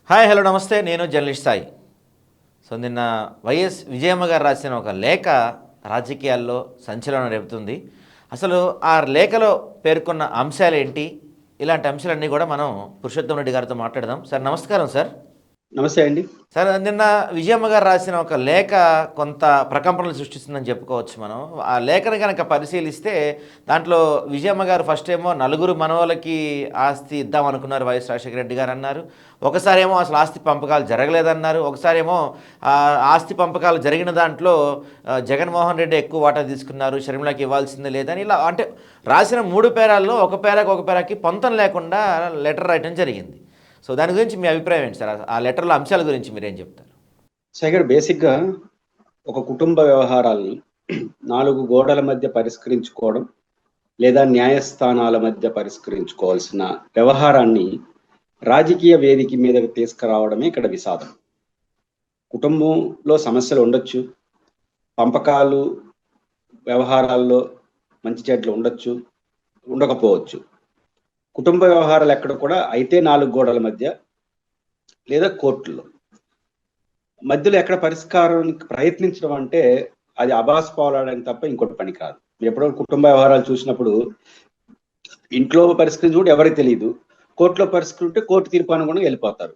Hi hello నమస్తే. నేను journalist Sai. నిన్న వైఎస్ విజయమ్మ గారు రాసిన ఒక లేఖ రాజకీయాల్లో సంచలనం రేపుతుంది. అసలు ఆ లేఖలో పేర్కొన్న అంశాలేంటి? ఇలాంటి అంశాలన్నీ కూడా మనం పురుషోత్తం రెడ్డి గారితో మాట్లాడదాం. సార్ నమస్కారం సార్. నమస్తే అండి. సార్ నిన్న విజయమ్మ గారు రాసిన ఒక లేఖ కొంత ప్రకంపనలు సృష్టిస్తుందని చెప్పుకోవచ్చు మనం. ఆ లేఖను కనుక పరిశీలిస్తే దాంట్లో విజయమ్మ గారు ఫస్ట్ ఏమో నలుగురు మనవలకి ఆస్తి ఇద్దాం అనుకున్నారు వైఎస్ రాజశేఖర రెడ్డి గారు అన్నారు. ఒకసారి ఏమో అసలు ఆస్తి పంపకాలు జరగలేదన్నారు. ఒకసారి ఏమో ఆస్తి పంపకాలు జరిగిన దాంట్లో జగన్మోహన్ రెడ్డి ఎక్కువ వాటా తీసుకున్నారు, షర్మిలకి ఇవ్వాల్సిందే లేదని, ఇలా అంటే రాసిన 3 పేరాల్లో ఒక పేరాకి పొంతం లేకుండా లెటర్ రాయటం జరిగింది. దాని గురించి మీ అభిప్రాయం ఏంటి సార్? ఆ లెటర్ల అంశాల గురించి మీరేం చెప్తారు? శేఖర్, బేసిక్గా ఒక కుటుంబ వ్యవహారాల్ని 4 గోడల మధ్య పరిష్కరించుకోవడం లేదా న్యాయస్థానాల మధ్య పరిష్కరించుకోవాల్సిన వ్యవహారాన్ని రాజకీయ వేదిక మీదకి తీసుకురావడమే ఇక్కడ విషాదం. కుటుంబంలో సమస్యలు ఉండొచ్చు, పంపకాలు వ్యవహారాల్లో మంచి చెడ్లు ఉండొచ్చు, ఉండకపోవచ్చు. కుటుంబ వ్యవహారాలు ఎక్కడ కూడా అయితే 4 గోడల మధ్య లేదా కోర్టుల్లో మధ్యలో ఎక్కడ పరిష్కారానికి ప్రయత్నించడం అంటే అది అబాస్ పాలడానికి తప్ప ఇంకోటి పని కాదు. ఎప్పుడో కుటుంబ వ్యవహారాలు చూసినప్పుడు ఇంట్లో పరిష్కరించుకుంటే ఎవరికి తెలియదు, కోర్టులో పరిష్కరింటే కోర్టు తీర్పు అనుగుణంగా వెళ్ళిపోతారు.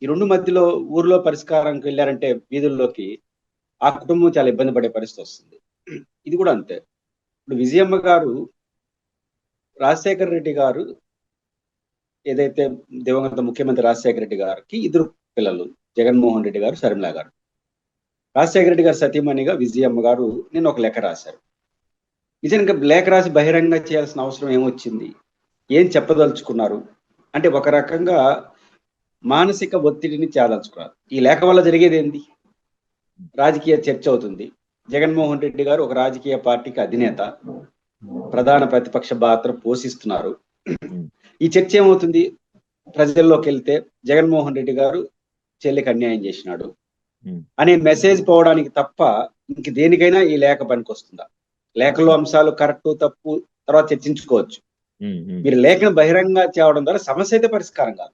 ఈ 2 మధ్యలో ఊర్లో పరిష్కారానికి వెళ్ళారంటే వీధుల్లోకి ఆ కుటుంబం చాలా ఇబ్బంది పడే పరిస్థితి వస్తుంది. ఇది కూడా అంతే. ఇప్పుడు విజయమ్మ గారు, రాజశేఖర రెడ్డి గారు, ఏదైతే దివంగత ముఖ్యమంత్రి రాజశేఖర రెడ్డి గారికి 2 పిల్లలు, జగన్మోహన్ రెడ్డి గారు, షర్మిల గారు. రాజశేఖర రెడ్డి గారు సతీమణిగా విజయమ్మ గారు నిన్న ఒక లేఖ రాశారు. నిజంగా లేఖ రాసి బహిరంగ చేయాల్సిన అవసరం ఏమొచ్చింది? ఏం చెప్పదలుచుకున్నారు అంటే ఒక రకంగా మానసిక ఒత్తిడిని చేదలుచుకున్నారు. ఈ లేఖ వల్ల జరిగేది ఏంటి? రాజకీయ చర్చ అవుతుంది. జగన్మోహన్ రెడ్డి గారు ఒక రాజకీయ పార్టీకి అధినేత, ప్రధాన ప్రతిపక్ష పాత్ర పోషిస్తున్నారు. ఈ చర్చ ఏమవుతుంది? ప్రజల్లోకి వెళ్తే జగన్మోహన్ రెడ్డి గారు చెల్లికి అన్యాయం చేసినాడు అనే మెసేజ్ పోవడానికి తప్ప ఇంక దేనికైనా ఈ లేఖ పనికొస్తుందా? లేఖలో అంశాలు కరెక్ట్ తప్పు తర్వాత చర్చించుకోవచ్చు. మీరు లేఖను బహిరంగ చేయడం ద్వారా సమస్య అయితే పరిష్కారం కాదు.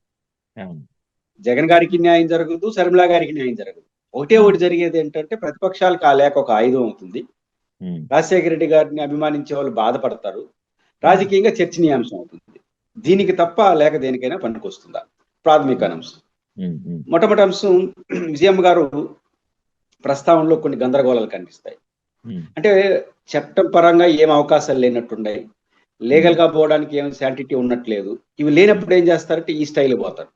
జగన్ గారికి న్యాయం జరగదు, షర్మిల గారికి న్యాయం జరగదు. ఒకటి జరిగేది ఏంటంటే ప్రతిపక్షాలకు ఆ లేఖ ఒక ఆయుధం అవుతుంది. రాజశేఖర రెడ్డి గారిని అభిమానించే వాళ్ళు బాధపడతారు, రాజకీయంగా చర్చనీయాంశం అవుతుంది. దీనికి తప్ప లేఖ దేనికైనా పనికొస్తుందా? ప్రాథమిక అంశం. మొట్టమొదటి అంశం, విజయమ్మ గారు ప్రస్తావనలో కొన్ని గందరగోళాలు కనిపిస్తాయి. అంటే చట్టం పరంగా ఏం అవకాశాలు లేనట్టున్నాయి, లీగల్ గా పోవడానికి ఏం శాంటిటీ ఉన్నట్లేదు. ఇవి లేనప్పుడు ఏం చేస్తారంటే ఈ స్టైల్ పోతారు.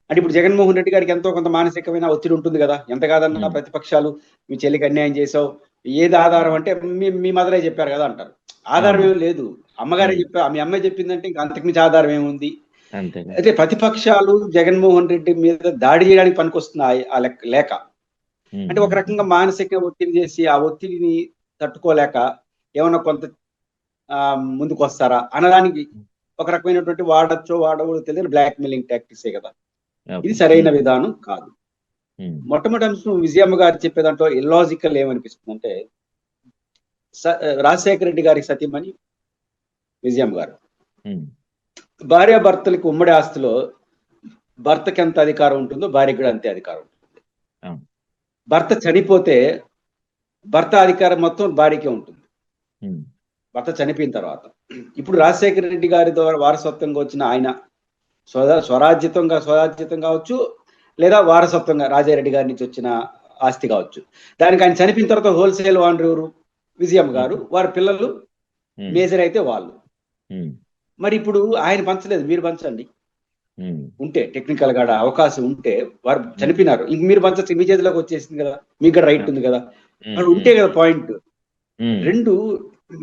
అంటే ఇప్పుడు జగన్మోహన్ రెడ్డి గారికి ఎంతో కొంత మానసికమైన ఒత్తిడి ఉంటుంది కదా. ఎంత కాదన్నా ప్రతిపక్షాలు మీ చెల్లికి అన్యాయం చేసావు, ఏది ఆధారం అంటే మీ మదరే చెప్పారు కదా అంటారు. ఆధారం ఏమి లేదు, అమ్మగారే చెప్పారు, మీ అమ్మాయి చెప్పిందంటే ఇంకా అంతకుమించి ఆధారం ఏముంది? అయితే ప్రతిపక్షాలు జగన్మోహన్ రెడ్డి మీద దాడి చేయడానికి పనికొస్తుంది ఆ లేఖ. అంటే ఒక రకంగా మానసిక ఒత్తిడి చేసి ఆ ఒత్తిడిని తట్టుకోలేక ఏమన్నా కొంత ముందుకు వస్తారా అనడానికి ఒక రకమైనటువంటి వాడకూడదు తెలియని బ్లాక్ మెయిలింగ్ టాక్టిక్సే కదా. ఇది సరైన విధానం కాదు. మొట్టమొదటి అంశం, విజయమ్మ గారు చెప్పే దాంట్లో ఇల్లాజికల్ ఏమనిపిస్తుంది అంటే, రాజశేఖర రెడ్డి గారికి సతీమణి విజయమ్మ గారు, భార్యాభర్తలకు ఉమ్మడి ఆస్తిలో భర్తకి ఎంత అధికారం ఉంటుందో భార్యకి కూడా అంతే అధికారం ఉంటుంది. భర్త చనిపోతే భర్త అధికారం మొత్తం భార్యకే ఉంటుంది భర్త చనిపోయిన తర్వాత. ఇప్పుడు రాజశేఖర రెడ్డి గారి ద్వారా వారసత్వంగా వచ్చిన ఆయన స్వరాజ్యతం కావచ్చు, లేదా వారసత్వంగా రాజారెడ్డి గారి నుంచి వచ్చిన ఆస్తి కావచ్చు, దానికి ఆయన చనిపోయిన తర్వాత హోల్సేల్ ఓనర్ ఎవరు? విజయమ్మ గారు. వారి పిల్లలు మేజర్ అయితే వాళ్ళు. మరి ఇప్పుడు ఆయన పంచలేదు, మీరు పంచండి. ఉంటే టెక్నికల్ గా అవకాశం ఉంటే, వారు చనిపోయినారు, ఇంక మీరు పంచచ్చు, మీ చేతిలోకి వచ్చేసింది కదా, మీకు కూడా రైట్ ఉంది కదా, మరి ఉంటే కదా పాయింట్. 2,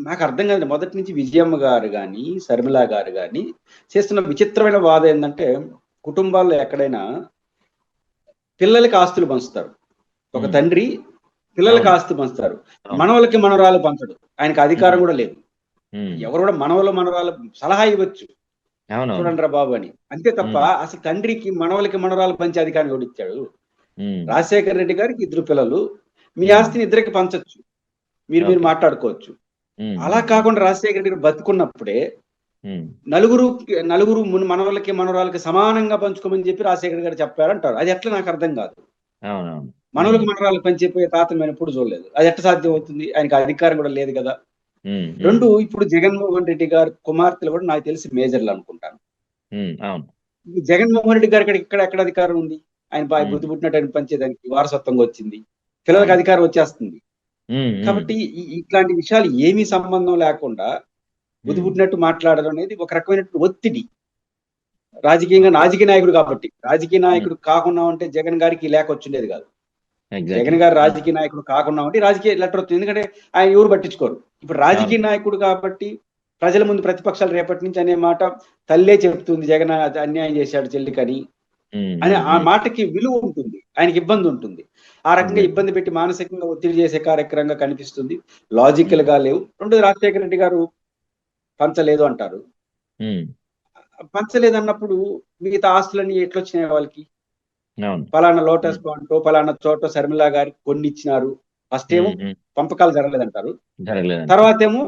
నాకు అర్థం కాదు. మొదటి నుంచి విజయమ్మ గారు కానీ షర్మిల గారు కానీ చేస్తున్న విచిత్రమైన వాదం ఏంటంటే, కుటుంబాల్లో ఎక్కడైనా పిల్లలకి ఆస్తులు పంచుతారు. ఒక తండ్రి పిల్లలకి ఆస్తి పంచుతారు, మనవలకి మనవరాలు పంచడు. ఆయనకు అధికారం కూడా లేదు. ఎవరు కూడా మనవరాలు సలహా ఇవ్వచ్చు, చూడండి రా బాబు అని, అంతే తప్ప అసలు తండ్రికి మనవలకి మనవరాలు పంచే అధికారం కూడా ఇచ్చాడు. రాజశేఖర రెడ్డి గారికి 2 పిల్లలు, మీ ఆస్తిని 2కి పంచొచ్చు, మీరు మాట్లాడుకోవచ్చు. అలా కాకుండా రాజశేఖర రెడ్డి గారు బతుకున్నప్పుడే ఉమ్, నలుగురు నలుగురు మనవలకి మనవరాలకి సమానంగా పంచుకోమని చెప్పి రాజశేఖర్ గారు చెప్పారంటారు. అది ఎట్లా నాకు అర్థం కాదు. అవునవును. మనవలకు మనవరాలకు పంచిపోయే తాతను నేను ఎప్పుడు చూడలేదు. అది ఎట్లా సాధ్యం అవుతుంది? ఆయనకి అధికారం కూడా లేదు కదా. ఉమ్, ఉమ్, రెండు, ఇప్పుడు జగన్మోహన్ రెడ్డి గారు కుమార్తెలు కూడా నాకు తెలిసి మేజర్లు అనుకుంటాను. అవును. ఈ జగన్మోహన్ రెడ్డి గారికి ఇక్కడ ఎక్కడ అధికారం ఉంది? ఆయన ఉమ్, బుద్ధి పుట్టినట్టు ఆయన పంచేదానికి వారసత్వంగా వచ్చింది. పిల్లలకి అవును. అధికారం వచ్చేస్తుంది. ఉమ్, ఉమ్, కాబట్టి ఇట్లాంటి విషయాలు ఏమీ సంబంధం లేకుండా బుద్ధి ఉమ్, పుట్టినట్టు మాట్లాడడం అనేది ఒక రకమైన ఒత్తిడి. రాజకీయ నాయకుడు కాబట్టి. రాజకీయ ఉమ్, నాయకుడు కాకుండా ఉంటే జగన్ గారికి ఈ లేఖ వచ్చిండేది కాదు. ఎగ్జాక్ట్లీ. జగన్ గారు రాజకీయ నాయకుడు కాకుండా ఉంటే రాజకీయ లెటర్ వస్తుంది. ఎందుకంటే ఆయన ఎవరు పట్టించుకోరు. ఇప్పుడు రాజకీయ అవును. నాయకుడు కాబట్టి ప్రజల ముందు ప్రతిపక్షాలు రేపటి నుంచి అనే మాట తల్లే చెప్తుంది, జగన్ అన్యాయం చేశాడు చెల్లికని ఉమ్, అని. ఉమ్, ఆ ఉమ్, మాటకి విలువ ఉంటుంది, ఆయనకి ఇబ్బంది ఉంటుంది. ఆ రకంగా ఎగ్జాక్ట్లీ. ఇబ్బంది పెట్టి మానసికంగా ఒత్తిడి చేసే కార్యక్రమంగా కనిపిస్తుంది. లాజికల్ గా లేవు. రెండు, రాజశేఖర రెడ్డి గారు పంచలేదు అంటారు. ఉమ్, పంచలేదన్నప్పుడు మిగతా ఆస్తులన్నీ ఎట్లొచ్చినాయి వాళ్ళకి? అవును. పలానా లోటస్ ఉమ్, పాంటో పలానా చోట శర్మిల గారికి కొన్ని ఇచ్చినారు. ఫస్ట్ ఏమో ఉమ్, ఉమ్, పంపకాలు జరగలేదంటారు, జరగలేదంట. తర్వాత ఏమో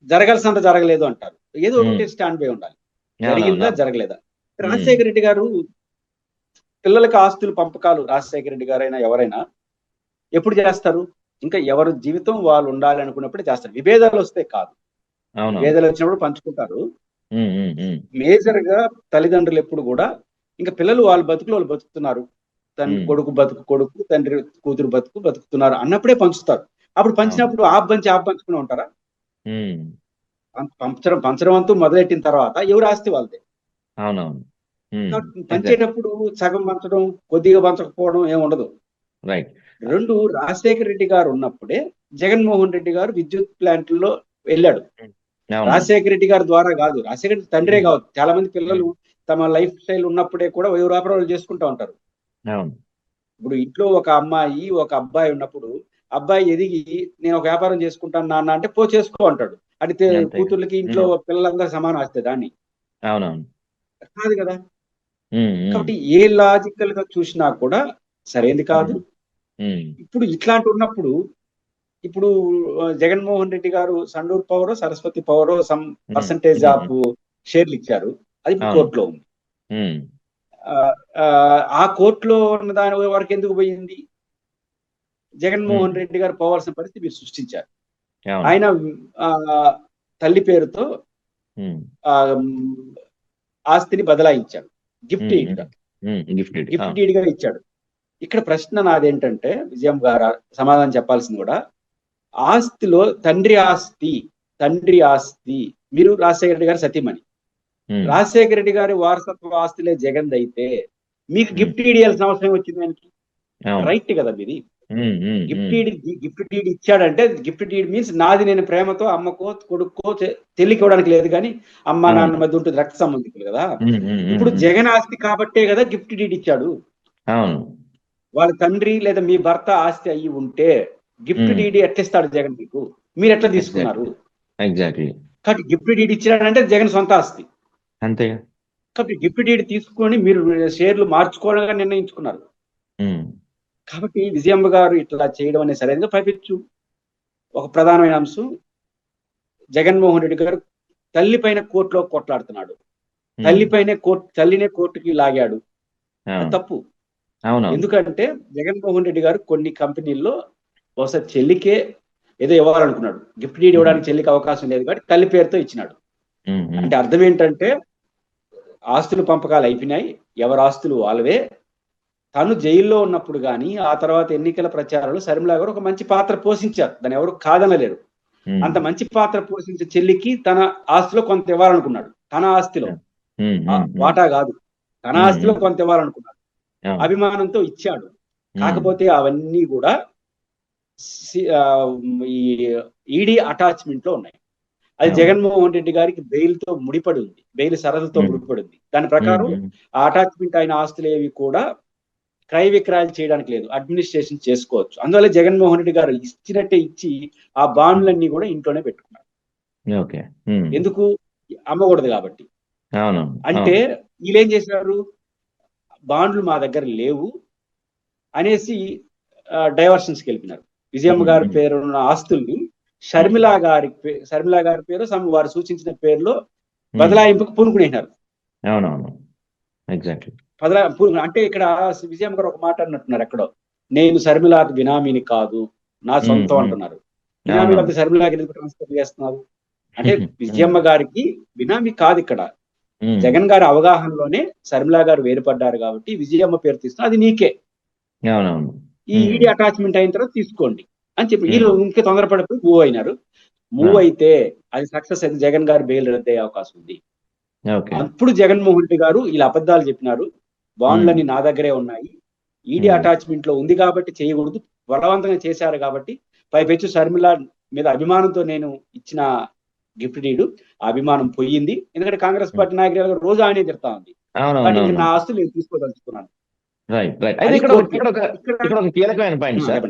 జరగాల్సినంత జరగలేదు అంటారు. ఏదో ఉమ్, ఒకటి స్టాండ్ బై ఉండాలి. అవునవును. జరిగిందా జరగలేదా? ఉమ్, రాజశేఖర రెడ్డి గారు పిల్లలకి ఆస్తులు పంపకాలు రాజశేఖర రెడ్డి గారైనా ఎవరైనా ఎప్పుడు చేస్తారు? ఇంకా ఎవరి జీవితం వాళ్ళు ఉండాలి అనుకున్నప్పుడే చేస్తారు. విభేదాలు వస్తే కాదు. అవునవును. విభేదాలు వచ్చినప్పుడు పంచుకుంటారు. ఉమ్, ఉమ్, ఉమ్, మేజర్ గా తల్లిదండ్రులు ఎప్పుడు కూడా ఇంకా పిల్లలు వాళ్ళ బతుకులు వాళ్ళు బతుకుతున్నారు, తండ్రి ఉమ్, కొడుకు బతుకు కొడుకు, తండ్రి కూతురు బతుకు బతుకుతున్నారు అన్నప్పుడే పంచుతారు. అప్పుడు అవును. పంచినప్పుడు ఆప్ పంచుకుని ఉంటారా? ఉమ్, పంచడం అంటూ మొదలెట్టిన తర్వాత ఎవరు ఆస్తి వాళ్ళదే. అవునవును. ఉమ్, కాబట్టి ఎగ్జాక్ట్. పంచేటప్పుడు సగం పంచడం, కొద్దిగా పంచకపోవడం ఏమి ఉండదు. రైట్. రెండు, రాజశేఖర రెడ్డి గారు ఉన్నప్పుడే జగన్మోహన్ రెడ్డి గారు విద్యుత్ ప్లాంట్లో వెళ్ళాడు. అవునవును. రాజశేఖర రెడ్డి గారి ద్వారా కాదు, రాజశేఖర రెడ్డి తండ్రే ఉమ్, కావచ్చు. చాలా మంది పిల్లలు ఉమ్, తమ లైఫ్ స్టైల్ ఉన్నప్పుడే కూడా ఎవరు వ్యాపారాలు చేసుకుంటూ ఉంటారు. అవును. ఇప్పుడు ఇంట్లో ఒక అమ్మాయి ఒక అబ్బాయి ఉన్నప్పుడు అబ్బాయి ఎదిగి నేను ఒక వ్యాపారం చేసుకుంటాను నాన్న అంటే పో చేసుకో అంటాడు. అంటే అంతేగా. కూతుర్లకి ఇంట్లో ఉమ్, పిల్లలందరూ సమానం వస్తే దాన్ని అవునవును. కాదు కదా. ఉమ్, ఉమ్, కాబట్టి ఏ లాజికల్ గా చూసినా కూడా సరైనది కాదు. ఉమ్, ఉమ్, ఇప్పుడు ఇట్లాంటి ఉన్నప్పుడు ఇప్పుడు జగన్మోహన్ రెడ్డి గారు Sandur power Saraswati power some um, percentage um, of షేర్లు ఇచ్చారు. అది ఇప్పుడు అవును. కోర్టులో ఉంది. ఉమ్, ఆ ఆ కోర్టులో ఉన్న దాని వరకు ఎందుకు పోయింది? ఉమ్, జగన్మోహన్ రెడ్డి గారు పోవాల్సిన పరిస్థితి మీరు సృష్టించారు. అవును. ఆయన ఆ తల్లి పేరుతో ఉమ్, ఆ ఆస్తిని బదలాయించాడు. గిఫ్ట్ ఉమ్, ఎయిడ్ గా, గిఫ్టెడ్. గిఫ్ట్ అవును. డీడ్ గా ఇచ్చాడు. ఇక్కడ ప్రశ్న నాదేంటంటే విజయం గారు సమాధానం చెప్పాల్సింది కూడా, ఆస్తిలో తండ్రి ఆస్తి మీరు రాజశేఖర రెడ్డి గారు సతీమణి. ఉమ్, రాజశేఖర రెడ్డి గారి వారసత్వ ఆస్తులే జగన్ అయితే మీకు ఉమ్, గిఫ్ట్ ఇవ్వాల్సిన అవసరం వచ్చింది ఆయనకి? అవును. రైట్ కదా మీది. ఉమ్, ఉమ్, గిఫ్ట్ ఉమ్, డీడ్ గిఫ్ట్ డీడ్ ఇచ్చాడంటే గిఫ్ట్ డీడ్ మీన్స్ నాది నేను ప్రేమతో అమ్మకో కొడుక్కో తెలికి ఇవ్వడానికి లేదు, కానీ అమ్మ నాన్న అవును. మధ్య ఉంటుంది, రక్త సంబంధికులు కదా. ఉమ్, ఉమ్, ఉమ్, ఇప్పుడు ఉమ్, జగన్ ఆస్తి కాబట్టే కదా గిఫ్ట్ డీడ్ ఇచ్చాడు. అవును. వాళ్ళ తండ్రి లేదా మీ భర్త ఆస్తి అయ్యి ఉంటే గిఫ్ట్ ఉమ్, డీడీ ఎట్లిస్తాడు జగన్ మీకు? మీరు ఎట్లా తీసుకున్నారు? ఎగ్జాక్ట్లీ. ఎగ్జాక్ట్లీ. కాబట్టి గిఫ్ట్ డీడీ ఇచ్చాడంటే జగన్ సొంత ఆస్తి. అంతేగా. కాబట్టి గిఫ్ట్ డీడీ తీసుకొని మీరు షేర్లు మార్చుకోవాలని నిర్ణయించుకున్నారు. ఉమ్, కాబట్టి విజయమ్మ గారు ఇట్లా చేయడం అనేది సరైనది. పైపెచ్చు ఒక ప్రధానమైన అంశం, జగన్మోహన్ రెడ్డి గారు తల్లి పైన కోర్టులో కొట్లాడుతున్నాడు. ఉమ్, తల్లినే కోర్టుకి లాగాడు. అది అవును. తప్పు. అవునవును. ఎందుకంటే జగన్మోహన్ రెడ్డి గారు కొన్ని కంపెనీల్లో బహుశా చెల్లికే ఏదో ఇవ్వాలనుకున్నాడు. గిఫ్ట్ డీడ్ ఉమ్, ఇవ్వడానికి చెల్లికి అవకాశం లేదు కాబట్టి తల్లి పేరుతో ఇచ్చినాడు. ఉమ్, ఉమ్, అంటే అర్థం ఏంటంటే ఆస్తులు పంపకాలు అయిపోయినాయి, ఎవరి ఆస్తులు వాళ్ళవే. తను జైల్లో ఉన్నప్పుడు కానీ ఆ తర్వాత ఎన్నికల ప్రచారంలో శర్మిల గారు ఒక మంచి పాత్ర పోషించారు, దాన్ని ఎవరు కాదనలేరు. ఉమ్, అంత మంచి పాత్ర పోషించే చెల్లికి తన ఆస్తిలో కొంత ఇవ్వాలనుకున్నాడు. తన ఆస్తిలో ఉమ్, ఉమ్, ఉమ్, వాటా కాదు, తన ఉమ్, ఆస్తిలో ఉమ్, కొంత ఇవ్వాలనుకున్నాడు. అవును. అభిమానంతో ఇచ్చాడు. ఉమ్, కాకపోతే అవన్నీ కూడా ఈ ఈడీ అటాచ్మెంట్ లో ఉన్నాయి. అది అవును. జగన్మోహన్ రెడ్డి గారికి బెయిల్ తో ముడిపడి ఉంది, బెయిల్ షరతుతో ఉమ్, ముడిపడి ఉంది. దాని ఉమ్, ప్రకారం ఉమ్, ఆ అటాచ్మెంట్ అయిన ఆస్తులు ఏవి కూడా క్రయ విక్రయాలు చేయడానికి లేదు, అడ్మినిస్ట్రేషన్ చేసుకోవచ్చు. అందువల్ల జగన్మోహన్ రెడ్డి గారు ఇచ్చినట్టే ఇచ్చి ఆ బాండ్లన్నీ కూడా ఇంట్లోనే పెట్టుకున్నారు. ఓకే. ఉమ్, ఎందుకు? అమ్మకూడదు కాబట్టి. అవును. అంటే అవును. వీళ్ళేం చేశారు, బాండ్లు మా దగ్గర లేవు అనేసి డైవర్షన్స్కి వెళ్ళినారు. విజయమ్మ ఉమ్, గారి ఉమ్, పేరున్న ఆస్తుల్ని ఉమ్, షర్మిల గారి పేరు వారు సూచించిన పేరులో బదలాయింపుకు పూనుకునేసినారు. అవునవును, ఎగ్జాక్ట్లీ. అంటే ఇక్కడ విజయమ్మ గారు ఒక మాట అన్నట్టున్నారు ఎక్కడో, నేను శర్మిల బినామీని కాదు, నా సొంతం అంటున్నారు. బినామీ వద్ద శర్మిలాకి ఎందుకు ట్రాన్స్ఫర్ చేస్తున్నారు అంటే విజయమ్మ గారికి బినామీ కాదు ఇక్కడ. జగన్ గారి అవగాహనలోనే శర్మిల గారు వేరుపడ్డారు కాబట్టి విజయమ్మ పేరు తీసుకున్నా, అది నీకే, ఈ ఈడీ అటాచ్మెంట్ అయిన తర్వాత తీసుకోండి అని చెప్పి వీళ్ళు ఇంకా తొందరపడిపోయి మూవ్ అయినారు. మూవ్ అయితే అది సక్సెస్ అయితే జగన్ గారు బెయిల్ రద్దయ్యే అవకాశం ఉంది. అప్పుడు జగన్మోహన్ రెడ్డి గారు ఇలా అబద్ధాలు చెప్పినారు, బాండ్లన్నీ నా దగ్గరే ఉన్నాయి, ఈడీ అటాచ్మెంట్ లో ఉంది కాబట్టి చేయకూడదు, బలవంతంగా చేశారు కాబట్టి, పైపెచ్చు షర్మిల మీద అభిమానంతో నేను ఇచ్చిన గిఫ్ట్ డీడు, ఆ అభిమానం పోయింది, ఎందుకంటే కాంగ్రెస్ పార్టీ నాయకులు రోజు ఆయనే తిడతా ఉంది, కానీ నా ఆస్తులు నేను తీసుకోదలుచుకున్నాను. కీలకమైన పాయింట్ సార్.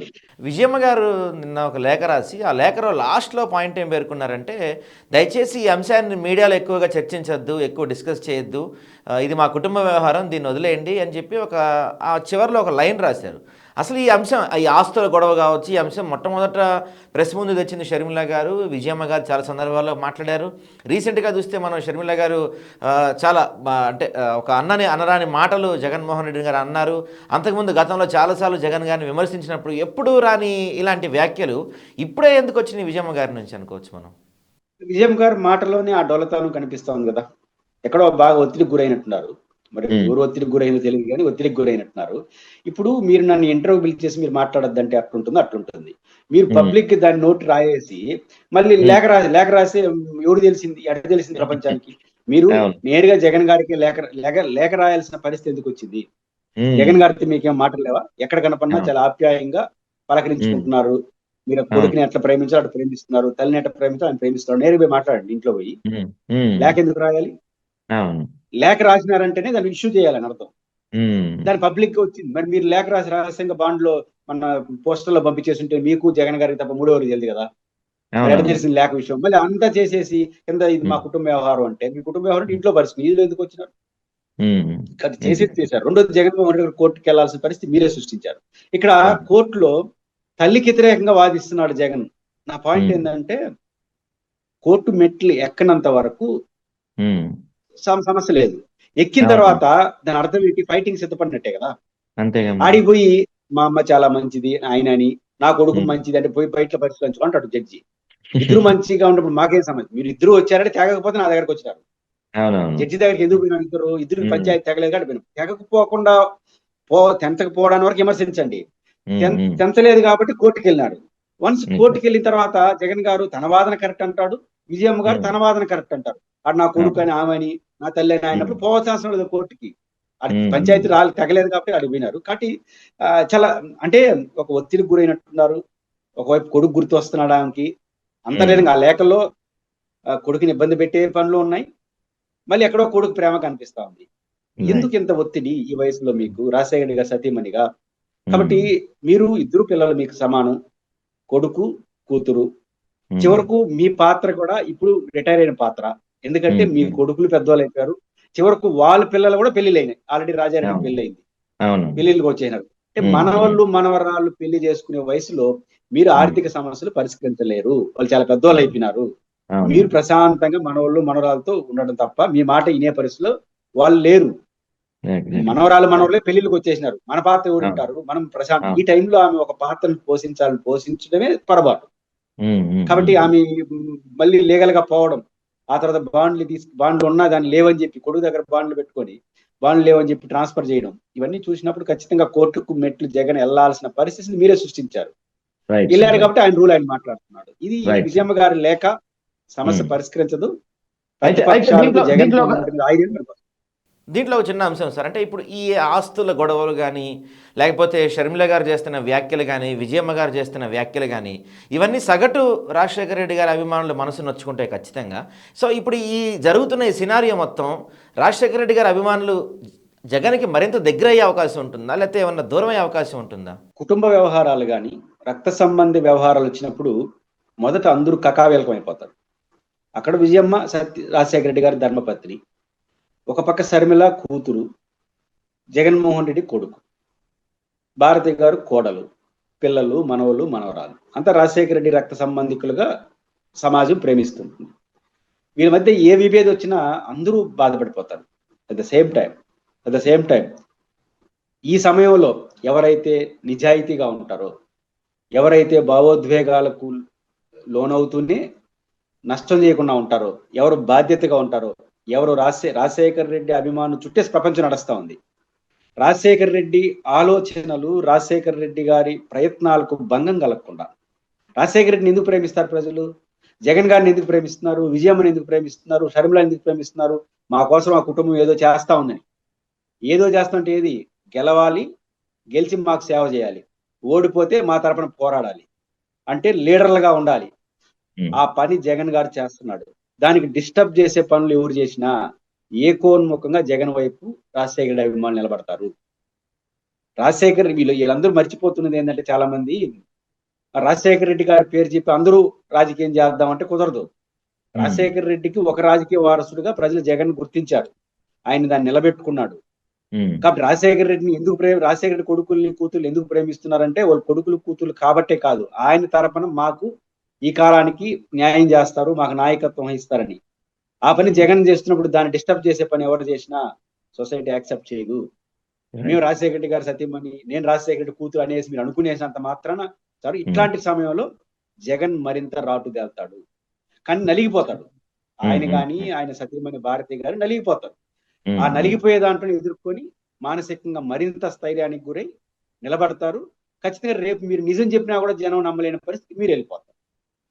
విజయమ్మ గారు నిన్న ఒక లేఖ రాసి, ఆ లేఖలో లాస్ట్లో పాయింట్ ఏం పేర్కొన్నారంటే, దయచేసి ఈ అంశాన్ని మీడియాలో ఎక్కువగా చర్చించొద్దు, ఎక్కువ డిస్కస్ చేయొద్దు, ఇది మా కుటుంబ వ్యవహారం, దీన్ని వదిలేయండి అని చెప్పి ఆ చివరిలో ఒక లైన్ రాశారు. అసలు ఈ అంశం, ఈ ఆస్తుల గొడవ కావచ్చు, ఈ అంశం మొట్టమొదట ప్రెస్ ముందు తెచ్చింది షర్మిల గారు. విజయమ్మ గారు చాలా సందర్భాల్లో మాట్లాడారు. రీసెంట్గా చూస్తే మనం షర్మిల గారు చాలా అంటే ఒక అనరాని మాటలు జగన్మోహన్ రెడ్డి గారు అన్నారు. అంతకుముందు గతంలో చాలాసార్లు జగన్ గారిని విమర్శించినప్పుడు ఎప్పుడూ రాని ఇలాంటి వ్యాఖ్యలు ఇప్పుడే ఎందుకు వచ్చినాయి విజయమ్మ గారి నుంచి అనుకోవచ్చు మనం? విజయమ్మ గారి మాటలోనే ఆ డొలతనం కనిపిస్తోంది కదా, ఎక్కడో బాగా ఒత్తిడికి గురైనట్టున్నారు. మరి ఎవరు ఒత్తిడికి గురైన తెలియదు కానీ ఒత్తిడికి గురైనట్టున్నారు. ఇప్పుడు మీరు నన్ను ఇంటర్వ్యూ పిలిచేసి మీరు మాట్లాడొద్దంటే అట్లుంటుందో అట్లుంటుంది. మీరు పబ్లిక్ దాని నోట్ రాయేసి మళ్ళీ లేఖ రాసి ఎవరు తెలిసింది, ఎక్కడ తెలిసింది ప్రపంచానికి? మీరు నేరుగా జగన్ గారికి లేఖ రాయాల్సిన పరిస్థితి ఎందుకు వచ్చింది? జగన్ గారితో మీకేం మాటలు లేవా? ఎక్కడ కనపడినా చాలా ఆప్యాయంగా పలకరించుకుంటున్నారు. మీరు కొడుకుని ఎట్లా ప్రేమించారు అట్లా ప్రేమిస్తున్నారు, తల్లిని ఎట్లా ప్రేమించారు ఆయన ప్రేమిస్తున్నారు. నేరుగా పోయి మాట్లాడండి ఇంట్లో పోయి. లేఖ ఎందుకు రాయాలి? లేఖ రాసినారంటేనే దాన్ని ఇష్యూ చేయాలని అర్థం. దాని పబ్లిక్ గా వచ్చింది. మరి మీరు లేఖ రాసి రహస్యంగా బాండ్ లో మన పోస్టర్ లో పంపించేస్తుంటే మీకు జగన్ గారికి తప్ప మూడోవరికి తెలియదు కదా, ఎక్కడ తెలిసిన లేఖ విషయం. మళ్ళీ అంతా చేసేసి కింద ఇది మా కుటుంబ వ్యవహారం అంటే, మీ కుటుంబ వ్యవహారం ఇంట్లో పరిస్థితి ఇందులో ఎందుకు వచ్చినారు? చేసేది చేశారు. రెండోది జగన్మోహన్ రెడ్డి కోర్టుకి వెళ్లాల్సిన పరిస్థితి మీరే సృష్టించారు. ఇక్కడ కోర్టులో తల్లికి వ్యతిరేకంగా వాదిస్తున్నాడు జగన్. నా పాయింట్ ఏంటంటే, కోర్టు మెట్లు ఎక్కనంత వరకు సమస్య లేదు, ఎక్కిన తర్వాత దాని అర్థం ఏంటి? ఫైటింగ్ సిద్ధపడినట్టే కదా. ఆడిపోయి మా అమ్మ చాలా మంచిది ఆయన అని, నా కొడుకు మంచిది అంటే పోయి బయట పరిస్థితి అంటాడు జడ్జి. ఇద్దరు మంచిగా ఉన్నప్పుడు మాకేం సమస్య? మీరు ఇద్దరు వచ్చారంటే తెగకపోతే నా దగ్గరకు వచ్చినారు. జడ్జి దగ్గరికి ఎందుకు పోయినా? ఇద్దరు పంచాయతీ తెగలేదు కాబట్టి పోయినాం. తెగకపోకుండా తెంచకపోవడానికి వరకు విమర్శించండి. తెంచలేదు కాబట్టి కోర్టుకు వెళ్ళినాడు. వన్స్ కోర్టుకు వెళ్ళిన తర్వాత జగన్ గారు తన వాదన కరెక్ట్ అంటాడు, విజయమ్మ గారు తన వాదన కరెక్ట్ అంటారు. అటు నా కొడుకు అని ఆమె అని నా తల్లి అని అయినప్పుడు పోవాల్సిన లేదు కోర్టుకి. పంచాయతీ తెగలేదు కాబట్టి అడిగి పోయినారు. కాబట్టి చాలా అంటే ఒక ఒత్తిడికి గురైనట్టున్నారు. ఒకవైపు కొడుకు గుర్తు వస్తున్నాడు ఆమెకి. అంతర్లేదంగా ఆ లేఖల్లో కొడుకుని ఇబ్బంది పెట్టే పనులు ఉన్నాయి, మళ్ళీ ఎక్కడో కొడుకు ప్రేమ కనిపిస్తా ఉంది. ఎందుకు ఇంత ఒత్తిడి ఈ వయసులో మీకు? రాజశేఖర్ గారు సతీమణిగా కాబట్టి మీరు ఇద్దరు పిల్లలు మీకు సమానం, కొడుకు కూతురు. చివరకు మీ పాత్ర కూడా ఇప్పుడు రిటైర్ అయిన పాత్ర, ఎందుకంటే మీ కొడుకులు పెద్దవాళ్ళు అయిపోయారు. చివరకు వాళ్ళ పిల్లలు కూడా పెళ్లిళ్ళు అయినాయి. ఆల్రెడీ రాజారెడ్డి పెళ్లి అయింది, పెళ్లిళ్ళకి వచ్చేసినారు. అంటే మనవాళ్ళు మనవరాళ్ళు పెళ్లి చేసుకునే వయసులో మీరు ఆర్థిక సమస్యలు పరిష్కరించలేరు. వాళ్ళు చాలా పెద్దవాళ్ళు అయిపోయినారు. మీరు ప్రశాంతంగా మనవాళ్ళు మనవరాలతో ఉండడం తప్ప మీ మాట వినే పరిస్థితిలో వాళ్ళు లేరు. మనవరాళ్ళే పెళ్లిళ్ళకి వచ్చేసినారు. మన పాత్ర ఎవరు ఉంటారు? మనం ప్రశాంతం. ఈ టైంలో ఆమె ఒక పాత్రను పోషించడమే పొరపాటు. కాబట్టి ఆమె మళ్ళీ లీగల్ గా పోవడం, ఆ తర్వాత బాండ్లు ఉన్నా దాన్ని లేవని చెప్పి కొడుకు దగ్గర బాండ్లు పెట్టుకొని బాండ్లు లేవని చెప్పి ట్రాన్స్ఫర్ చేయడం, ఇవన్నీ చూసినప్పుడు ఖచ్చితంగా కోర్టుకు మెట్లు జగన్ వెళ్లాల్సిన పరిస్థితిని మీరే సృష్టించారు. వెళ్ళారు కాబట్టి ఆయన రూల్ ఆయన మాట్లాడుతున్నాడు. ఇది విజయమ్మ గారి లేఖ సమస్య పరిష్కరించదు. దీంట్లో ఒక చిన్న అంశం సార్, అంటే ఇప్పుడు ఈ ఆస్తుల గొడవలు కానీ, లేకపోతే షర్మిల గారు చేస్తున్న వ్యాఖ్యలు కానీ, విజయమ్మ గారు చేస్తున్న వ్యాఖ్యలు కానీ, ఇవన్నీ సగటు రాజశేఖర రెడ్డి గారి అభిమానులు మనసు నొచ్చుకుంటాయి ఖచ్చితంగా. సో ఇప్పుడు ఈ జరుగుతున్న ఈ సినారియో మొత్తం రాజశేఖర రెడ్డి గారి అభిమానులు జగన్కి మరింత దగ్గర అయ్యే అవకాశం ఉంటుందా, లేకపోతే ఏమన్నా దూరం అయ్యే అవకాశం ఉంటుందా? కుటుంబ వ్యవహారాలు కానీ, రక్త సంబంధి వ్యవహారాలు వచ్చినప్పుడు మొదట అందరూ కకావేలకం అయిపోతారు. అక్కడ విజయమ్మ రాజశేఖర రెడ్డి గారి ధర్మపత్ని, ఒక పక్క షర్మిల కూతురు, జగన్మోహన్ రెడ్డి కొడుకు, భారతి గారు కోడలు, పిల్లలు మనవలు మనవరాలు, అంతా రాజశేఖర రెడ్డి రక్త సంబంధికులుగా సమాజం ప్రేమిస్తుంది. వీళ్ళ మధ్య ఏ విభేదం వచ్చినా అందరూ బాధపడిపోతారు. అట్ ద సేమ్ టైం ఈ సమయంలో ఎవరైతే నిజాయితీగా ఉంటారో, ఎవరైతే భావోద్వేగాలకు లోనవుతూనే నష్టం చేయకుండా ఉంటారో, ఎవరు బాధ్యతగా ఉంటారో, ఎవరు రాజశేఖర్ రెడ్డి అభిమానులు చుట్టేసి ప్రపంచం నడుస్తా ఉంది. రాజశేఖర్ రెడ్డి ఆలోచనలు, రాజశేఖర్ రెడ్డి గారి ప్రయత్నాలకు భంగం కలగకుండా, రాజశేఖర్ రెడ్డిని ఎందుకు ప్రేమిస్తారు ప్రజలు? జగన్ గారిని ఎందుకు ప్రేమిస్తున్నారు? విజయమ్మని ఎందుకు ప్రేమిస్తున్నారు? షర్మిల ఎందుకు ప్రేమిస్తున్నారు? మా కోసం ఆ కుటుంబం ఏదో చేస్తా ఉందని. ఏదో చేస్తుంటే ఏది? గెలవాలి, గెలిచి మాకు సేవ చేయాలి, ఓడిపోతే మా తరపున పోరాడాలి అంటే లీడర్లుగా ఉండాలి. ఆ పని జగన్ గారు చేస్తున్నాడు. దానికి డిస్టర్బ్ చేసే పనులు ఎవరు చేసినా ఏకోన్ముఖంగా జగన్ వైపు రాజశేఖర రెడ్డి అభిమానులు నిలబడతారు. రాజశేఖర్ వీళ్ళందరూ మర్చిపోతున్నది ఏంటంటే, చాలా మంది రాజశేఖర రెడ్డి గారి పేరు చెప్పి అందరూ రాజకీయం చేద్దామంటే కుదరదు. రాజశేఖర రెడ్డికి ఒక రాజకీయ వారసుడిగా ప్రజలు జగన్ గుర్తించారు. ఆయన దాన్ని నిలబెట్టుకున్నాడు. కాబట్టి రాజశేఖర రెడ్డి కొడుకుల్ని కూతుర్లు ఎందుకు ప్రేమిస్తున్నారంటే, వాళ్ళు కొడుకులు కూతుర్లు కాబట్టే కాదు, ఆయన తరపున మాకు ఈ కాలానికి న్యాయం చేస్తారు, మాకు నాయకత్వం వహిస్తారని. ఆ పని జగన్ చేస్తున్నప్పుడు దాన్ని డిస్టర్బ్ చేసే పని ఎవరు చేసినా సొసైటీ యాక్సెప్ట్ చేయదు. మేము రాజశేఖర రెడ్డి గారి సతీమణి, నేను రాజశేఖర రెడ్డి కూతురు అనేసి మీరు అనుకునేసినంత మాత్రాన సార్ ఇట్లాంటి సమయంలో జగన్ మరింత రాటుదేల్తాడు, కానీ నలిగిపోతాడు. ఆయన కానీ ఆయన సతీమణి భారతి గారు నలిగిపోతారు. ఆ నలిగిపోయే దాంట్లో ఎదుర్కొని మానసికంగా మరింత స్థైర్యానికి గురై నిలబడతారు. ఖచ్చితంగా రేపు మీరు నిజం చెప్పినా కూడా జనం నమ్మలేని పరిస్థితి మీరు వెళ్ళిపోతారు.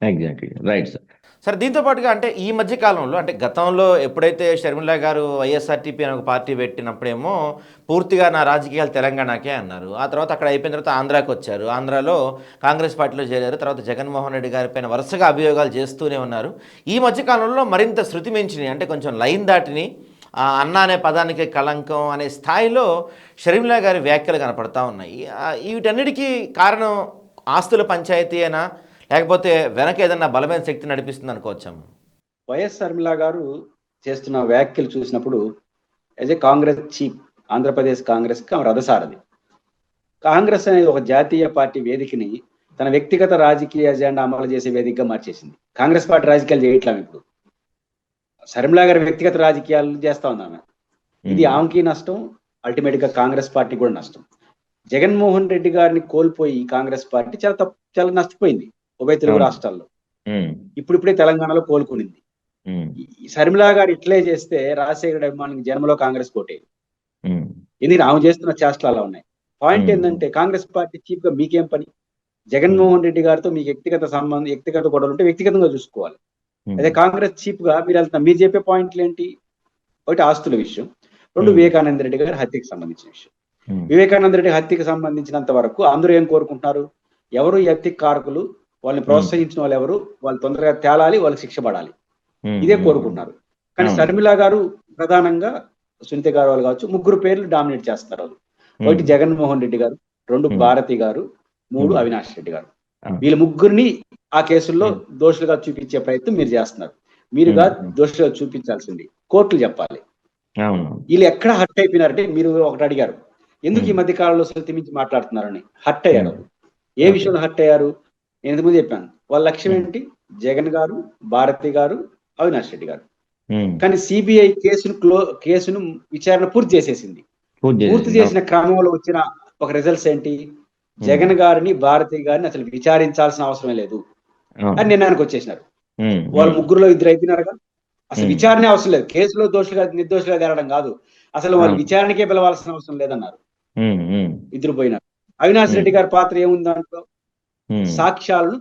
Exactly right sir. సార్ దీంతో పాటుగా అంటే ఈ మధ్య కాలంలో అంటే గతంలో ఎప్పుడైతే షర్మిల గారు వైఎస్ఆర్టీపీ అనే ఒక పార్టీ పెట్టినప్పుడేమో పూర్తిగా నా రాజకీయాలు తెలంగాణకే అన్నారు. ఆ తర్వాత అక్కడ అయిపోయిన తర్వాత ఆంధ్రాకి వచ్చారు. ఆంధ్రాలో కాంగ్రెస్ పార్టీలో చేరారు. తర్వాత జగన్మోహన్ రెడ్డి గారి పైన వరుసగా అభియోగాలు చేస్తూనే ఉన్నారు. ఈ మధ్య కాలంలో మరింత శృతి మించినాయి, అంటే కొంచెం లైన్ దాటిని అన్న అనే పదానికి కళంకం అనే స్థాయిలో షర్మిల గారి వ్యాఖ్యలు కనపడతా ఉన్నాయి. వీటన్నిటికీ కారణం ఆస్తుల పంచాయతీ అయినా, లేకపోతే వెనక ఏదన్నా బలమైన శక్తి నడిపిస్తుంది అనుకోవచ్చాము? వైఎస్ షర్మిల గారు చేస్తున్న వ్యాఖ్యలు చూసినప్పుడు as a Congress chief, Andhra Pradesh Congress కి ఆమె రథసారథి. కాంగ్రెస్ అనేది ఒక జాతీయ పార్టీ వేదికని తన వ్యక్తిగత రాజకీయ ఎజెండా అమలు చేసే వేదికగా మార్చేసింది. కాంగ్రెస్ పార్టీ రాజకీయాలు చేయట్లేదు. ఇప్పుడు షర్మిల గారి వ్యక్తిగత రాజకీయాలు చేస్తా ఉంది ఆమె. ఇది ఆమెకి నష్టం, అల్టిమేట్ గా కాంగ్రెస్ పార్టీ కూడా నష్టం. జగన్మోహన్ రెడ్డి గారిని కోల్పోయి కాంగ్రెస్ పార్టీ చాలా నష్టపోయింది ఉభయ తెలుగు రాష్ట్రాల్లో. ఇప్పుడిప్పుడే తెలంగాణలో కోలుకునింది. షర్మిల గారు ఇట్లే చేస్తే రాజశేఖర అభిమానికి జన్మలో కాంగ్రెస్ కోటే. ఎందుకంటే ఆమె చేస్తున్న చేష్టలు అలా ఉన్నాయి. పాయింట్ ఏంటంటే, కాంగ్రెస్ పార్టీ చీఫ్ గా మీకేం పని? జగన్మోహన్ రెడ్డి గారితో మీకు వ్యక్తిగత గొడవలు ఉంటే వ్యక్తిగతంగా చూసుకోవాలి. అదే కాంగ్రెస్ చీఫ్ గా మీరు వెళ్తున్నా, మీరు చెప్పే పాయింట్లు ఏంటి? ఒకటి ఆస్తుల విషయం, రెండు వివేకానంద రెడ్డి గారి హత్యకి సంబంధించిన విషయం. వివేకానంద రెడ్డి హత్యకి సంబంధించినంత వరకు అందరూ ఏం కోరుకుంటున్నారు? ఎవరు ఈ హత్యకి కారకులు, వాళ్ళని ప్రోత్సహించిన వాళ్ళు ఎవరు, వాళ్ళు తొందరగా తేలాలి, వాళ్ళకి శిక్ష పడాలి, ఇదే కోరుకుంటున్నారు. కానీ షర్మిల గారు ప్రధానంగా, సునీత గారు వాళ్ళు కావచ్చు, ముగ్గురు పేర్లు డామినేట్ చేస్తారు వాళ్ళు. ఒకటి జగన్మోహన్ రెడ్డి గారు, రెండు భారతి గారు, మూడు అవినాష్ రెడ్డి గారు. వీళ్ళ ముగ్గురిని ఆ కేసుల్లో దోషులుగా చూపించే ప్రయత్నం మీరు చేస్తున్నారు. మీరుగా దోషులుగా చూపించాల్సింది కోర్టులు చెప్పాలి. వీళ్ళు ఎక్కడ హర్ట్ అయిపోయినారంటే, మీరు ఒకటి అడిగారు, ఎందుకు ఈ మధ్య కాలంలో శృతి మించి మాట్లాడుతున్నారని. హర్ట్ అయ్యారు. ఏ విషయంలో హర్ట్ అయ్యారు? నేను ఇంతకుముందు చెప్పాను. వాళ్ళ లక్ష్యం ఏంటి? జగన్ గారు, భారతి గారు, అవినాష్ రెడ్డి గారు. కానీ సిబిఐ కేసును విచారణ పూర్తి చేసేసింది. పూర్తి చేసిన క్రమంలో వచ్చిన ఒక రిజల్ట్స్ ఏంటి? జగన్ గారిని, భారతి గారిని అసలు విచారించాల్సిన అవసరమే లేదు అని నిర్ణయానికి వచ్చేసినారు. వాళ్ళ ముగ్గురులో ఇద్దరు అయిపోయినారుగా. అసలు విచారణ అవసరం లేదు. కేసులో నిర్దోషులుగా తేలడం కాదు, అసలు వాళ్ళు విచారణకే పిలవాల్సిన అవసరం లేదన్నారు. ఇద్దరు పోయినారు. అవినాష్ రెడ్డి గారి పాత్ర ఏముంది దాంట్లో? సాక్ష్యాలను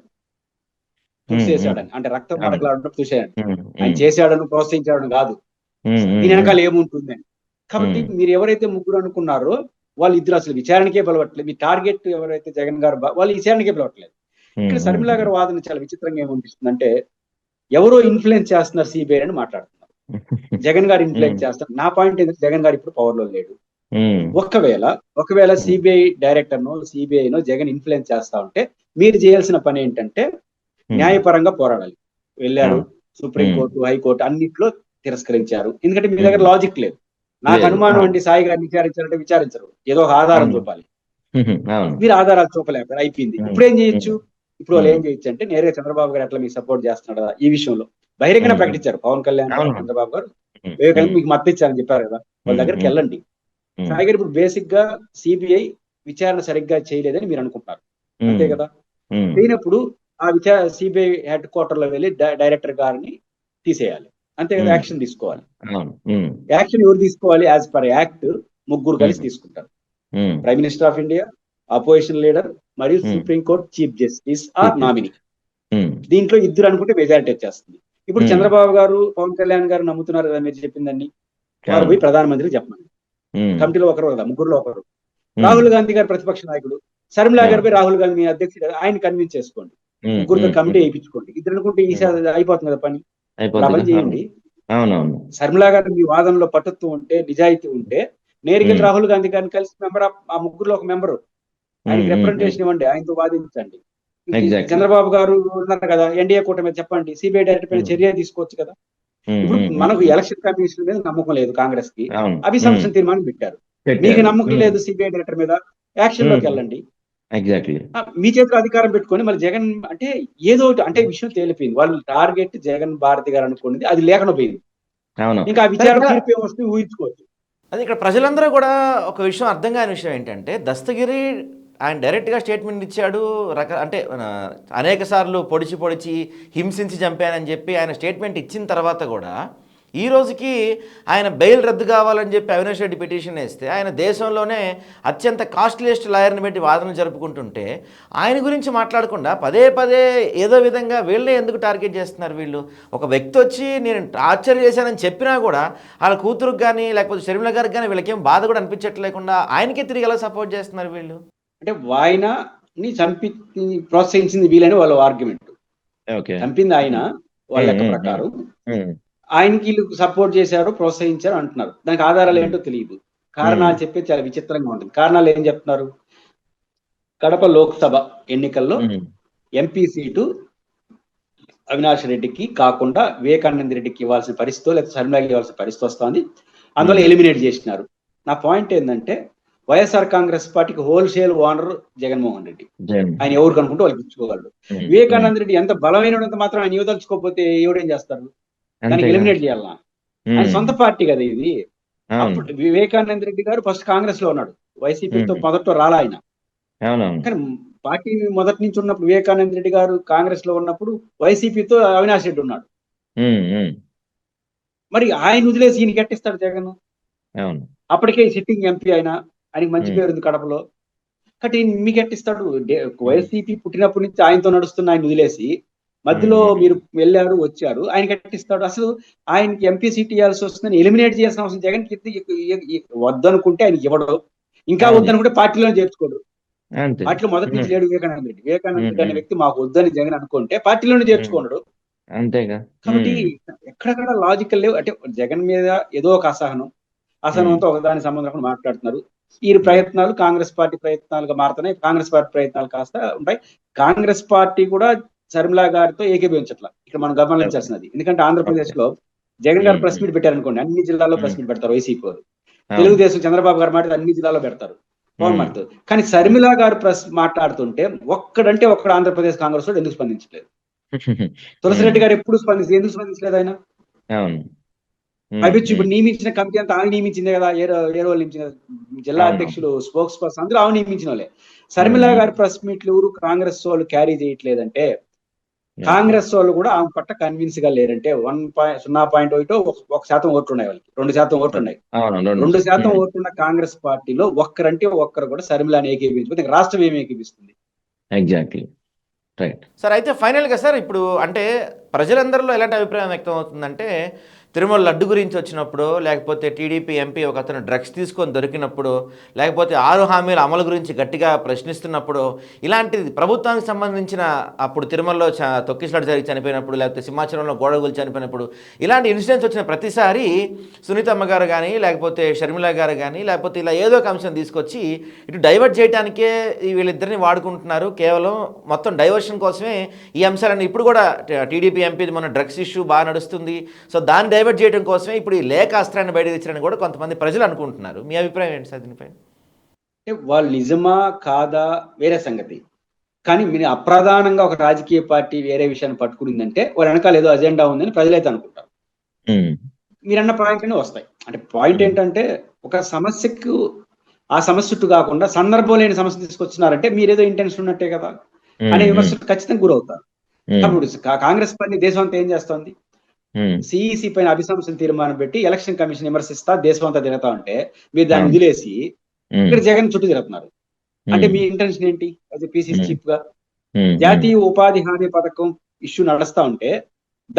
చూసేసాడని, అంటే రక్తం మడకలాడడం చూసేయండి, ఆయన చేశాడని ప్రోత్సహించాడని కాదు, దీని వెనకాల ఏముంటుందని. కాబట్టి మీరు ఎవరైతే ముగ్గురు అనుకున్నారో వాళ్ళు ఇద్దరు అసలు విచారణకే పిలవట్లేదు. మీ టార్గెట్ ఎవరైతే జగన్ గారు, వాళ్ళు విచారణకే పిలవట్లేదు. ఇక్కడ షర్మిల గారి వాదన చాలా విచిత్రంగా ఏమనిపిస్తుందంటే, ఎవరో ఇన్ఫ్లుయెన్స్ చేస్తున్నారు సిబిఐ అని మాట్లాడుతున్నారు. జగన్ గారు ఇన్ఫ్లుయెన్స్ చేస్తారు. నా పాయింట్ ఏంటంటే, జగన్ గారు ఇప్పుడు పవర్ లో లేడు. ఒకవేళ సిబిఐ డైరెక్టర్ నో, సిబిఐ నో జగన్ ఇన్ఫ్లుయెన్స్ చేస్తా ఉంటే మీరు చేయాల్సిన పని ఏంటంటే, న్యాయపరంగా పోరాడాలి. వెళ్ళారు సుప్రీంకోర్టు, హైకోర్టు, అన్నిట్లో తిరస్కరించారు. ఎందుకంటే మీ దగ్గర లాజిక్ లేదు. నాకు అనుమానం అండి, సాయి గారిని విచారించారంటే విచారించరు, ఏదో ఒక ఆధారం చూపాలి. మీరు ఆధారాలు చూపలేకపోయారు, అయిపోయింది. ఇప్పుడు ఏం చేయొచ్చు? ఇప్పుడు వాళ్ళు ఏం చేయొచ్చు అంటే, నేరుగా చంద్రబాబు గారు ఎట్లా మీకు సపోర్ట్ చేస్తున్నాడు ఈ విషయంలో, బహిరంగంగా ప్రకటించారు పవన్ కళ్యాణ్ గారు, అవును. చంద్రబాబు గారు. ఉమ్, వివేకానంద మీకు మద్దతు ఇచ్చారని చెప్పారు కదా, వాళ్ళ దగ్గరికి వెళ్ళండి. ఉమ్, సాయి గారు ఇప్పుడు బేసిక్ గా సిబిఐ విచారణ సరిగ్గా చేయలేదని మీరు అనుకుంటున్నారు, అంతే కదా? ఉమ్, లేనప్పుడు ఆ సిబిఐ హెడ్ క్వార్టర్ లో వెళ్ళి డైరెక్టర్ గారిని తీసేయాలి, అంతే కదా? యాక్షన్ తీసుకోవాలి. అవును. ఉమ్, యాక్షన్ ఎవరు తీసుకోవాలి? యాజ్ పర్ యాక్ట్ ముగ్గురు కలిసి తీసుకుంటారు. Um, prime minister of India, opposition leader మరియు Hmm. Supreme court chief justice are nominee. Um, దీంట్లో ఇద్దరు అనుకుంటే మెజారిటీ వచ్చేస్తుంది. ఇప్పుడు Hmm. చంద్రబాబు గారు, పవన్ కళ్యాణ్ గారు నమ్ముతున్నారు కదా మీరు చెప్పిందని, వారు అవును. పోయి ప్రధానమంత్రికి చెప్పండి. ఉమ్, కమిటీలో ఒకరు కదా, ముగ్గురులో ఒకరు. ఉమ్, రాహుల్ గాంధీ గారు ప్రతిపక్ష నాయకుడు, శర్మిలా గారు Yeah. పోయి రాహుల్ గాంధీ మీ అధ్యక్షుడు కదా, ఆయన కన్విన్స్ చేసుకోండి. ఉమ్, ముగ్గురితో ఉమ్, కమిటీ ఉమ్, వేయించుకోండి. ఇద్దరు అనుకుంటే ఈసారి అయిపోతుంది కదా పని. ఇప్పుడు ఆ అయిపోద్దిగా? పని చేయండి. అవునవును. శర్మిలా గారు మీ వాదనలో పట్టుత్వం ఉంటే, నిజాయితీ ఉంటే, నేరుగా ఉమ్, రాహుల్ గాంధీ గారిని కలిసి మెంబర్ ఆ ముగ్గురులో ఒక మెంబరు ఆయనకి రిప్రజెంటేషన్ ఇవ్వండి, ఆయనతో వాదించండి. Exactly. చంద్రబాబు గారు ఉన్నారు కదా, ఎన్డీఏ కూటమి మీద చెప్పండి, సిబిఐ డైరెక్టర్ పైన చర్య తీసుకోవచ్చు కదా. ఇప్పుడు మనకు ఎలక్షన్ కమిషన్ మీద నమ్మకం లేదు కాంగ్రెస్ కి, అవును. అభిశంసన తీర్మానం పెట్టారు. మీకు నమ్మకం లేదు సిబిఐ డైరెక్టర్ మీద, యాక్షన్ లోకి వెళ్ళండి. ఎగ్జాక్ట్లీ. మీ చేతిలో అధికారం పెట్టుకొని మళ్ళీ జగన్ అంటే ఏదో ఒకటి అంటే విషయం తేలిపోయింది. వాళ్ళు టార్గెట్ జగన్ భారతి గారు అనుకున్నది అది లేకుండా పోయింది. అవును. ఇంకా ఆ విచారణ తీర్పు ఏమొస్తుంది ఊహించుకోవచ్చు. అది ఇక్కడ ప్రజలందరూ కూడా ఒక విషయం అర్థం కాని విషయం ఏంటంటే, దస్తగిరి ఆయన డైరెక్ట్గా స్టేట్మెంట్ ఇచ్చాడు. అంటే అనేక సార్లు పొడిచి హింసించి చంపానని చెప్పి ఆయన స్టేట్మెంట్ ఇచ్చిన తర్వాత కూడా ఈ రోజుకి ఆయన బెయిల్ రద్దు కావాలని చెప్పి అవినాష్ రెడ్డి పిటిషన్ వేస్తే, ఆయన దేశంలోనే అత్యంత కాస్ట్లీయెస్ట్ లాయర్ని పెట్టి వాదన జరుపుకుంటుంటే, ఆయన గురించి మాట్లాడకుండా పదే ఏదో విధంగా వీళ్ళే ఎందుకు టార్గెట్ చేస్తున్నారు? వీళ్ళు ఒక వ్యక్తి వచ్చి నేను టార్చర్ చేశానని చెప్పినా కూడా వాళ్ళ కూతురుకు కానీ లేకపోతే షర్మిల గారికి కానీ వీళ్ళకేం బాధ కూడా అనిపించట్లేకుండా ఆయనకే తిరిగి ఎలా సపోర్ట్ చేస్తున్నారు వీళ్ళు? అంటే వాయనని చంపి ప్రోత్సహించింది వీళ్ళని వాళ్ళ ఆర్గ్యుమెంట్. చంపింది ఆయన వాళ్ళ లెక్క ప్రకారం, ఆయనకి వీళ్ళు సపోర్ట్ చేశారు, ప్రోత్సహించారు అంటున్నారు. దానికి ఆధారాలు ఏంటో తెలియదు, కారణాలు చెప్పే చాలా విచిత్రంగా ఉంటుంది. కారణాలు ఏం చెప్తున్నారు? కడప లోక్సభ ఎన్నికల్లో ఎంపీ సీటు అవినాష్ రెడ్డికి కాకుండా వివేకానంద రెడ్డికి ఇవ్వాల్సిన పరిస్థితి, లేకపోతే శర్మిలాకి ఇవ్వాల్సిన పరిస్థితి వస్తుంది, అందువల్ల ఎలిమినేట్ చేసినారు. నా పాయింట్ ఏంటంటే, వైఎస్ఆర్ కాంగ్రెస్ పార్టీకి హోల్సేల్ ఓనర్ జగన్మోహన్ రెడ్డి. ఆయన ఎవరు కనుకుంటే వాళ్ళకి ఇచ్చుకోగలడు. వివేకానంద రెడ్డి ఎంత బలమైనంత మాత్రం ఆయన యువదలుచుకోకపోతే ఎవడేం చేస్తారు? దానికి ఎలిమినేట్ చేయాలన్నా? ఆయన సొంత పార్టీ కదా ఇది. అప్పుడు వివేకానంద రెడ్డి గారు ఫస్ట్ కాంగ్రెస్ లో ఉన్నాడు, వైసీపీతో మొదట్లో రాలా ఆయన. కానీ పార్టీ మొదటి నుంచి ఉన్నప్పుడు వివేకానంద రెడ్డి గారు కాంగ్రెస్ లో ఉన్నప్పుడు వైసీపీతో అవినాష్ రెడ్డి ఉన్నాడు. మరి ఆయన వదిలేసి ఈయన గట్టిస్తాడు జగన్? అప్పటికే సిట్టింగ్ ఎంపీ ఆయనకి మంచి పేరు ఉంది కడపలో. కాబట్టి మీకు ఎట్టిస్తాడు? వైసీపీ పుట్టినప్పటి నుంచి ఆయనతో నడుస్తున్న ఆయన వదిలేసి మధ్యలో మీరు వెళ్ళారు వచ్చారు, ఆయన కట్టిస్తాడు? అసలు ఆయనకి ఎంపీ సీట్ ఇవ్వాల్సి వస్తుందని ఎలిమినేట్ చేయాల్సిన అవసరం జగన్ వద్దనుకుంటే ఆయనకి ఇవ్వడు, ఇంకా వద్దనుకుంటే పార్టీలోనే చేర్చుకోడు. పార్టీలో మొదటి నుంచి లేడు వివేకానంద రెడ్డి. వివేకానంద రెడ్డి అనే వ్యక్తి మాకు వద్దని జగన్ అనుకుంటే పార్టీలోనే చేర్చుకోండు. అంతేగా. కాబట్టి ఎక్కడెక్కడ లాజికల్ లేవు. అంటే జగన్ మీద ఏదో ఒక అసహనంతో ఒకదాని సంబంధం మాట్లాడుతున్నారు. ఈ ప్రయత్నాలు కాంగ్రెస్ పార్టీ ప్రయత్నాలుగా మారుతున్నాయి. కాంగ్రెస్ పార్టీ ప్రయత్నాలు కాస్త ఉంటాయి. కాంగ్రెస్ పార్టీ కూడా శర్మిలా గారితో ఏకీభవించట్ల, ఇక్కడ మనం గమనించాల్సినది. ఎందుకంటే ఆంధ్రప్రదేశ్ లో జగన్ గారు ప్రెస్ మీట్ పెట్టారనుకోండి, అన్ని జిల్లాల్లో ప్రెస్ మీట్ పెడతారు వైసీపీ వారు. తెలుగుదేశం చంద్రబాబు గారు మాట అన్ని జిల్లాలో పెడతారు, పవన్ మాట్లాడుతారు. కానీ శర్మిలా గారు ప్రెస్ మాట్లాడుతుంటే ఒక్కడు ఆంధ్రప్రదేశ్ కాంగ్రెస్ లో ఎందుకు స్పందించలేదు? తులసిరెడ్డి గారు ఎప్పుడు ఎందుకు స్పందించలేదు ఆయన? అభిచ్చు ఇప్పుడు నియమించిన కమిటీ అంతా ఆమె నియమించిందే కదా, ఏ రోజు నియమించిన జిల్లా అధ్యక్షులు, స్పోక్స్ పర్సన్ అందరూ ఆమె నియమించిన వాళ్ళే. శర్మిలా గారి ప్రెస్ మీట్లు ఎవరు కాంగ్రెస్ వాళ్ళు క్యారీ చేయట్లేదంటే, కాంగ్రెస్ వాళ్ళు కూడా ఆమె పట్ల కన్విన్స్ గా లేరంటే 0.1% ఓట్లు ఉన్నాయి వాళ్ళకి, 2% ఓట్లు ఉన్నాయి. 2% ఓట్లున్న కాంగ్రెస్ పార్టీలో ఒక్కరంటే ఒక్కరు కూడా శర్మిలాని ఏకీభించకపోతే రాష్ట్రం ఏమి ఏకీభిస్తుంది? Exactly right sir. అయితే ఫైనల్గా సార్, ఇప్పుడు అంటే ప్రజలందరిలో ఎలాంటి అభిప్రాయం వ్యక్తం అవుతుందంటే, తిరుమల లడ్డు గురించి వచ్చినప్పుడు, లేకపోతే టీడీపీ ఎంపీ ఒక అతను డ్రగ్స్ తీసుకొని దొరికినప్పుడు, లేకపోతే 6 హామీల అమలు గురించి గట్టిగా ప్రశ్నిస్తున్నప్పుడు, ఇలాంటిది ప్రభుత్వానికి సంబంధించిన అప్పుడు తిరుమలలో తొక్కిసలాట జరిగి చనిపోయినప్పుడు, లేకపోతే సింహాచలంలో గోడగులు చనిపోయినప్పుడు, ఇలాంటి ఇన్సిడెంట్స్ వచ్చిన ప్రతిసారి సునీతమ్మ గారు కానీ, లేకపోతే షర్మిల గారు కానీ, లేకపోతే ఇలా ఏదో ఒక అంశం తీసుకొచ్చి ఇటు డైవర్ట్ చేయడానికే వీళ్ళిద్దరిని వాడుకుంటున్నారు. కేవలం మొత్తం డైవర్షన్ కోసమే ఈ అంశాలన్నీ. ఇప్పుడు కూడా టీడీపీ ఎంపీ మన డ్రగ్స్ ఇష్యూ బాగా నడుస్తుంది, సో దాన్ని డైవర్ట్ చేయడం కోసమే ఇప్పుడు ఈ లేఖ అస్త్రాన్ని బయట తెచ్చారని కూడా కొంతమంది ప్రజలు అనుకుంటున్నారు. మీ అభిప్రాయం ఏంటి సార్ దీనిపై? వాళ్ళు నిజమా కాదా వేరే సంగతి. కానీ మీరు అప్రధానంగా ఒక రాజకీయ పార్టీ వేరే విషయాన్ని పట్టుకునిందంటే వారి వెనకాల ఏదో అజెండా ఉందని ప్రజలైతే అనుకుంటారు. మీరన్న పాయింట్లోనే వస్తాయి. అంటే పాయింట్ ఏంటంటే ఒక సమస్యకు ఆ సమస్య చుట్టూ కాకుండా సందర్భం లేని సమస్య తీసుకొచ్చినారంటే మీరేదో ఇంటెన్షన్ ఉన్నట్టే కదా అనే విమర్శలు ఖచ్చితంగా గురవుతారు. అప్పుడు కాంగ్రెస్ పార్టీ దేశం అంతా ఏం చేస్తోంది? సిఈసి పైన అభిశంసన తీర్మానం పెట్టి ఎలక్షన్ కమిషన్ విమర్శిస్తా దేశం అంతా తిరుగుతా ఉంటే మీరు దాన్ని వదిలేసి ఇక్కడ జగన్ చుట్టూ తిరుగుతున్నారు. అంటే మీ ఇంటెన్షన్ ఏంటి? యాజ్ పిసిసి చీఫ్ గా జాతీయ ఉపాధి హామీ పథకం ఇష్యూ నడుస్తా ఉంటే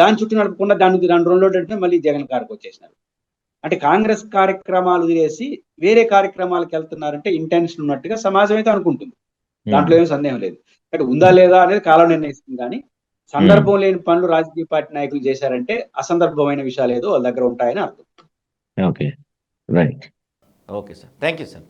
దాని చుట్టూ నడపకుండా దాని 2 రోజులు అంటే మళ్ళీ జగన్ గారికి వచ్చేసినారు. అంటే కాంగ్రెస్ కార్యక్రమాలు వదిలేసి వేరే కార్యక్రమాలకు వెళ్తున్నారంటే ఇంటెన్షన్ ఉన్నట్టుగా సమాజం అయితే అనుకుంటుంది. దాంట్లో ఏమీ సందేహం లేదు. అంటే ఉందా లేదా అనేది కాలం నిర్ణయిస్తుంది. కానీ సందర్భం లేని పనులు రాజకీయ పార్టీ నాయకులు చేశారంటే అసందర్భమైన విషయాలు ఏదో వాళ్ళ దగ్గర ఉంటాయని అర్థం. Okay, right. Okay sir, thank you sir.